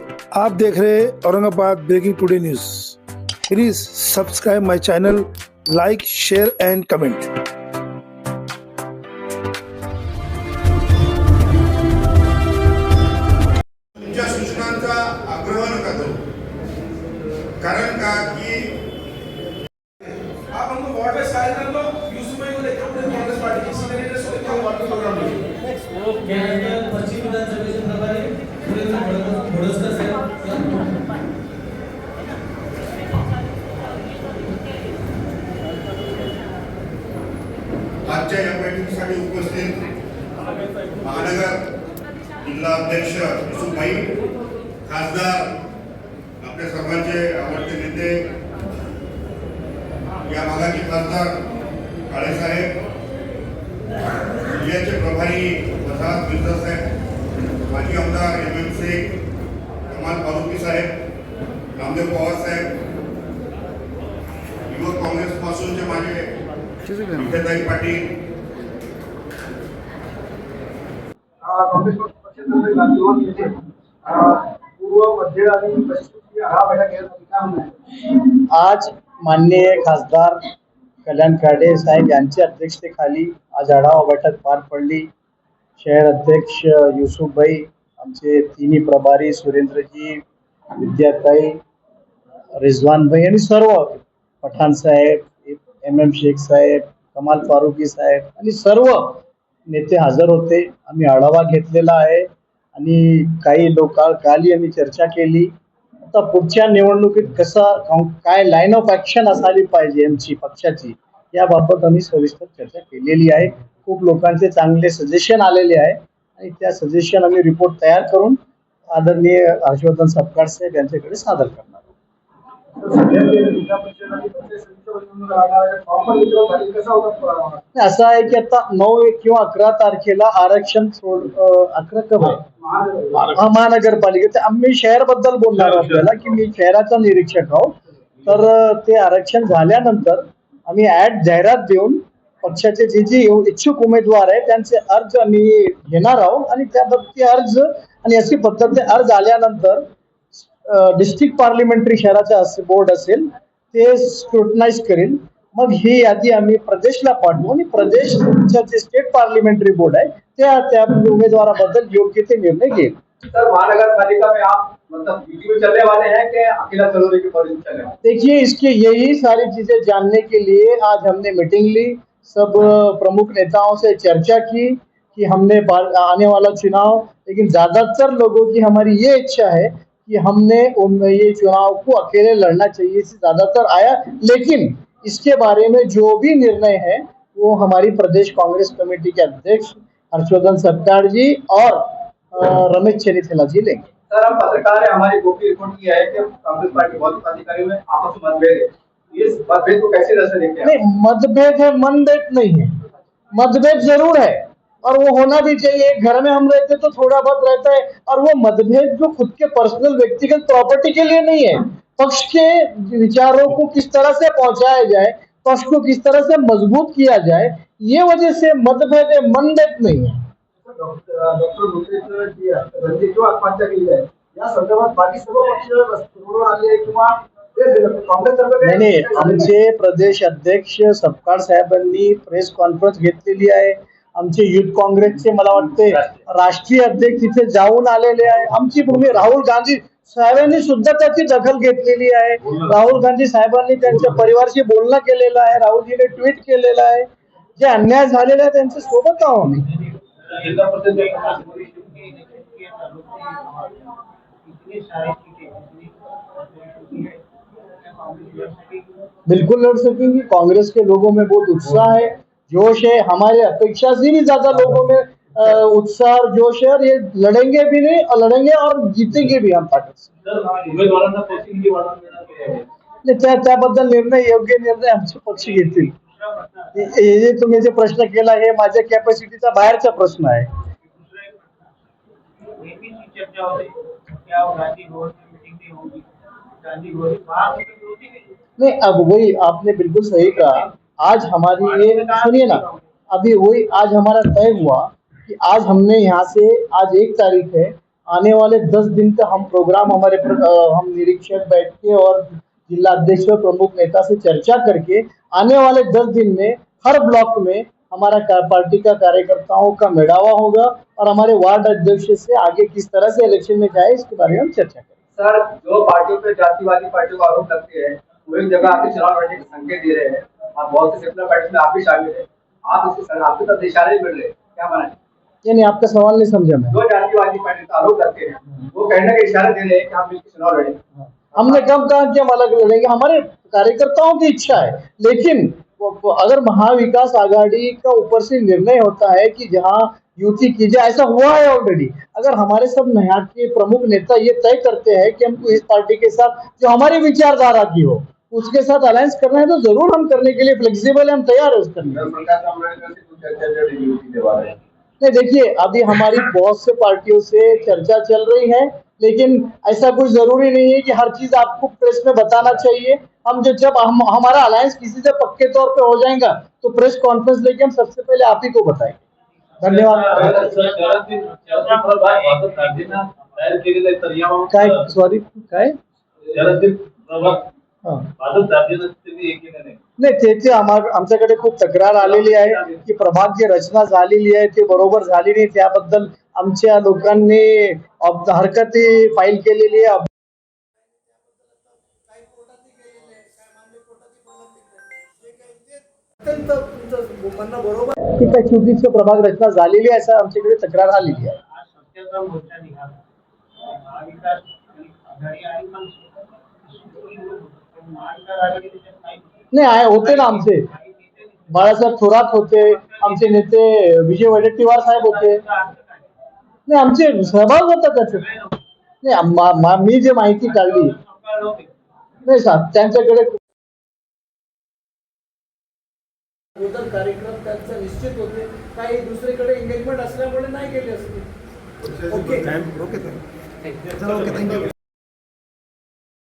आप देख रहे हैं Aurangabad breaking today news. Please subscribe my channel, like, share and comment. तुमच्या सूचनांचा आग्रह नका करू, कारण का की आप हमको वॉर्ड में साइन कर दो, यूसुफ भाई को लेकर अपने कांग्रेस पार्टी के सीनियर लीडर्स को लेकर वॉर्ड में प्रोग्राम लीजिए। वो कॅनडा पश्चिम विधानसभेचे प्रभारी भोडसकर साहेब आजच्या या बैठकीसाठी उपस्थित महानगर जिल्हा अध्यक्ष युसुफ भाई, खासदार, आपल्या सर्वांचे आवडते नेते, या भागाचे खासदार काळे साहेब, जिल्ह्याचे प्रभारी वसाहत मिर्झा साहेब, माजी आमदार MM शेख, कमाल फारुकी साहेब, रामदेव पवार साहेब, युवक काँग्रेस पासूनचे माझे विठ्ठलताई पाटील, काँग्रेस पक्षातर्फे गांधीवादी येथे पूर्व मध्य आणि पश्चिम हा बैठक घेण्यासाठी काम आहे। आज माननीय खासदार कल्याण काळे साहेब यांच्या अध्यक्षतेखाली आज आढावा बैठक पार पडली। शहर अध्यक्ष युसुफ भाई, आमचे तिन्ही प्रभारी सुरेंद्रजी, विद्याताई, रिजवान भाई आणि सर्व पठाण साहेब, MM शेख साहेब, कमाल फारुकी साहेब आणि सर्व नेते हजर होते। आम्ही आढावा घेतलेला आहे आणि काही लोकांनी आम्ही चर्चा केली। आता पुढच्या निवडणुकीत काय लाईन ऑफ ऍक्शन असायला पाहिजे आमची पक्षाची, याबाबत आम्ही सविस्तर चर्चा केलेली आहे। खूप लोकांचे चांगले सजेशन आलेले आहे आणि त्या सजेशन आम्ही रिपोर्ट तयार करून आदरणीय हर्षवर्धन सपकाळ साहेब यांच्याकडे सादर करणार आहोत। असं आहे की आता 9 किंवा 11 तारखेला आरक्षण 11 महानगरपालिकेचे आम्ही शहर बद्दल बोलणार आहोत आपल्याला की मी शहराचा निरीक्षक आहोत। तर ते आरक्षण झाल्यानंतर आम्ही जाहिरात देऊन पक्षाचे जे इच्छुक उमेदवार आहेत त्यांचे अर्ज आम्ही घेणार आहोत आणि त्याबाबत अर्ज आणि अशी पद्धत अर्ज आल्यानंतर डिस्ट्रिक्ट पार्लिमेंटरी शहराचा बोर्ड असेल ते स्क्रुटनाइज करेल। मग ही यादी आम्ही प्रदेशला पाठवू आणि प्रदेशच्या जे स्टेट पार्लिमेंटरी बोर्ड आहे त्या उमेदवाराबद्दल योग्य ते निर्णय घेईल। सर, महानगरपालिका में आप मतलब बीजेपी में चलने वाले हैं कि अकेला चलोगे की पॉलिटिक्स चलने वाले? देखिए, इसके यही सारी चीजें जानने के लिए आज हमने मीटिंग ली, सब प्रमुख नेताओं से चर्चा की कि हमने आने वाला चुनाव, लेकिन ज्यादातर लोगों की हमारी ये इच्छा है कि हमने ये चुनाव को अकेले लड़ना चाहिए से ज्यादातर आया। लेकिन इसके बारे में जो भी निर्णय है वो हमारी प्रदेश कांग्रेस कमेटी के अध्यक्ष हर्षवर्धन सपकाळ जी और रमेश चेन्नीथला जी लेंगे। सर, हम पत्रकार है, हमारी गोपनीय रिपोर्ट किया है कि कांग्रेस पार्टी बहुत पदाधिकारियों में आपस में मतभेद है। इस मतभेद को कैसे नजर देखते हैं? नहीं, मतभेद है, मनभेद नहीं है। मतभेद जरूर है और वो होना भी चाहिए। घर में हम रहते तो थोड़ा बहुत रहता है, और वो मतभेद जो खुद के पर्सनल व्यक्तिगत प्रॉपर्टी के लिए नहीं है, पक्ष के विचारों को किस तरह से पहुंचाया जाए, पक्ष को किस तरह से मजबूत किया जाए, ये वजह से मतभेद है, मनभेद नहीं है। डॉक्टर भुसेकर जी रणजित जो आत्महत्या केली आहे या संदर्भात बाकी सर्व पक्ष सोडून आले किंवा काँग्रेस नाही, आमचे प्रदेश अध्यक्ष सपकाळ साहेबांनी प्रेस कॉन्फरन्स घेतलेली आहे। आमचे युथ काँग्रेसचे मला वाटते राष्ट्रीय अध्यक्ष तिथे जाऊन आलेले आहे। आमची भूमी राहुल गांधी साहेबांनी सुद्धा त्याची दखल घेतलेली आहे। राहुल गांधी साहेबांनी त्यांच्या परिवाराशी बोलणं केलेलं आहे, राहुलजीने ट्विट केलेलं आहे। जे अन्याय झालेला आहे त्यांच्या सोबत आहोत आम्ही। बिल्कुल लड़ सकेंगे। कांग्रेस के लोगों में बहुत उत्साह है, जोश है। हमारे अपेक्षा से भी ज्यादा लोगों में उत्साह और जोश है, और ये लड़ेंगे भी नहीं और लड़ेंगे और जीतेंगे भी हम पार्टी से। त्याबद्दल योग्य निर्णय आमचे पक्ष घेतील। हे तुम्ही जे प्रश्न केला हे माझ्या कॅपॅसिटीचा बाहेरचा प्रश्न आहे। नहीं, अब वही आपने बिल्कुल सही कहा। आज हमारी ये सुनिए ना, अभी वही आज हमारा तय हुआ कि आज हमने यहाँ से, आज 1 तारीख है, आने वाले 10 दिन तक हम प्रोग्राम हम निरीक्षक बैठ के और जिला अध्यक्ष और प्रमुख नेता से चर्चा करके आने वाले 10 दिन में हर ब्लॉक में हमारा पार्टी का कार्यकर्ताओं का मेड़ावा होगा और हमारे वार्ड अध्यक्ष से आगे किस तरह से इलेक्शन में जाए इसके बारे में हम चर्चा करेंगे। सर, जो पार्टियों पे जातिवादी पार्टियों का आरोप लगते हैं वो एक जगह आके चुनाव लड़ने के संकेत दे रहे हैं और बहुत से सेकुलर पार्टी में आप भी शामिल है, आप इसके सर आपके तरफ इशारे मिल रहे हैं, क्या माना है? यानी आपका सवाल नहीं समझा मैं। जो जातिवादी पार्टी का आरोप करते हैं वो कहने का इशारा दे रहे हैं कि हम मिलकर चुनाव लड़ेंगे। हमने कब कहा कि हम अलग लड़ेंगे, हमारे कार्यकर्ताओं की इच्छा है, लेकिन अगर महाविकास आघाड़ी का ऊपर से निर्णय होता है कि जहां युति की जाए, ऐसा हुआ है ऑलरेडी। अगर हमारे सब यहाँ के प्रमुख नेता ये तय करते हैं कि हमको इस पार्टी के साथ जो हमारी विचारधारा की हो उसके साथ अलायंस करना है तो जरूर हम करने के लिए फ्लेक्सिबल है, हम तैयार है उसके लिए। नहीं देखिए, अभी हमारी बहुत से पार्टियों से चर्चा चल रही है, लेकिन ऐसा कुछ जरूरी नहीं है कि हर चीज आपको प्रेस में बताना चाहिए। हम जब हमारा अलायंस किसी से पक्के तौर पे हो जाएगा तो प्रेस कॉन्फ्रेंस लेके हम सबसे पहले आप ही को बताएंगे। धन्यवाद। काय सॉरी काय नाही ते आमच्याकडे खूप तक्रार आलेली आहे की प्रभागची रचना झालेली आहे ते बरोबर झाली नाही, त्याबद्दल आमच्या लोकांनी हरकती फाईल केलेली आहे। ठीक आहे, चुकीची प्रभाग रचना झालेली आहे असं आमच्याकडे तक्रार आलेली आहे। नाही आहे, होते ना आमचे बाळासाहेब थोरात होते, आमचे नेते विजय वडेट्टीवार साहेब होते, नाही आमचे सहभाग होता त्याच्यात। नाही मी जे माहिती काढली नाही साहेब त्यांच्याकडे कार्यक्रम त्यांचा निश्चित होते, काही दुसरीकडे एंगेजमेंट असल्यामुळे नाही केले असते। Okay, thank you.